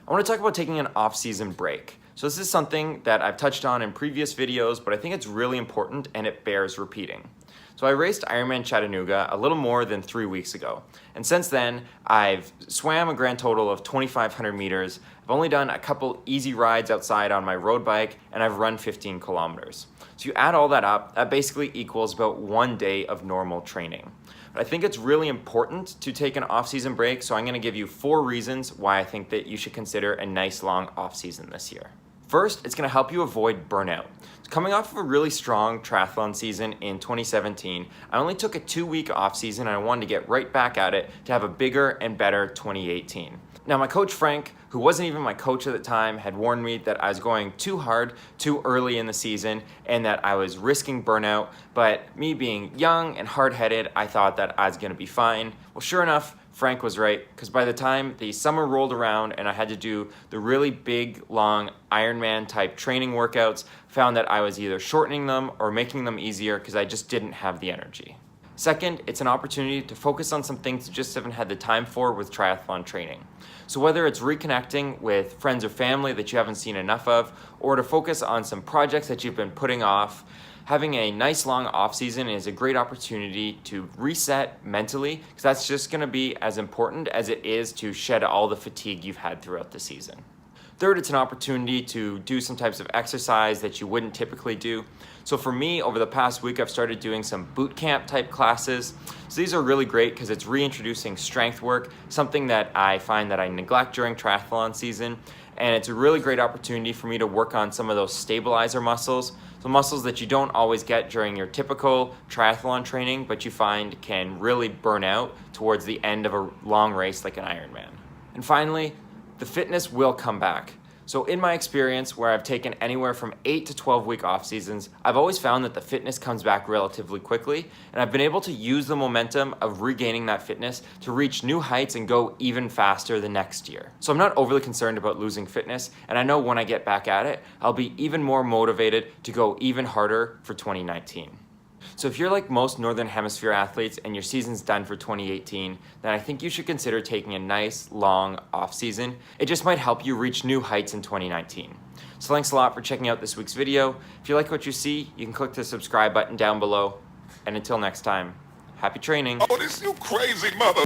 I want to talk about taking an off-season break. So this is something that I've touched on in previous videos, but I think it's really important and it bears repeating. So I raced Ironman Chattanooga a little more than 3 weeks ago. And since then, I've swam a grand total of 2,500 meters. I've only done a couple easy rides outside on my road bike, and I've run 15 kilometers. So you add all that up, that basically equals about 1 day of normal training. But I think it's really important to take an off-season break, so I'm gonna give you 4 reasons why I think that you should consider a nice long off-season this year. First, it's gonna help you avoid burnout. Coming off of a really strong triathlon season in 2017, I only took a 2-week off season and I wanted to get right back at it to have a bigger and better 2018. Now my coach Frank, who wasn't even my coach at the time, had warned me that I was going too hard too early in the season and that I was risking burnout, but me being young and hard-headed, I thought that I was gonna be fine. Well, sure enough, Frank was right, because by the time the summer rolled around and I had to do the really big, long Ironman type training workouts, found that I was either shortening them or making them easier because I just didn't have the energy. Second, it's an opportunity to focus on some things you just haven't had the time for with triathlon training. So whether it's reconnecting with friends or family that you haven't seen enough of, or to focus on some projects that you've been putting off, having a nice long off season is a great opportunity to reset mentally, because that's just gonna be as important as it is to shed all the fatigue you've had throughout the season. Third, it's an opportunity to do some types of exercise that you wouldn't typically do. So for me, over the past week, I've started doing some boot camp type classes. So these are really great because it's reintroducing strength work, something that I find that I neglect during triathlon season. And it's a really great opportunity for me to work on some of those stabilizer muscles, so muscles that you don't always get during your typical triathlon training, but you find can really burn out towards the end of a long race like an Ironman. And finally, the fitness will come back. So in my experience, where I've taken anywhere from 8 to 12 week off seasons, I've always found that the fitness comes back relatively quickly, and I've been able to use the momentum of regaining that fitness to reach new heights and go even faster the next year. So I'm not overly concerned about losing fitness, and I know when I get back at it, I'll be even more motivated to go even harder for 2019. So if you're like most Northern Hemisphere athletes and your season's done for 2018, then I think you should consider taking a nice, long off season. It just might help you reach new heights in 2019. So thanks a lot for checking out this week's video. If you like what you see, you can click the subscribe button down below. And until next time, happy training. Oh, this you crazy mother.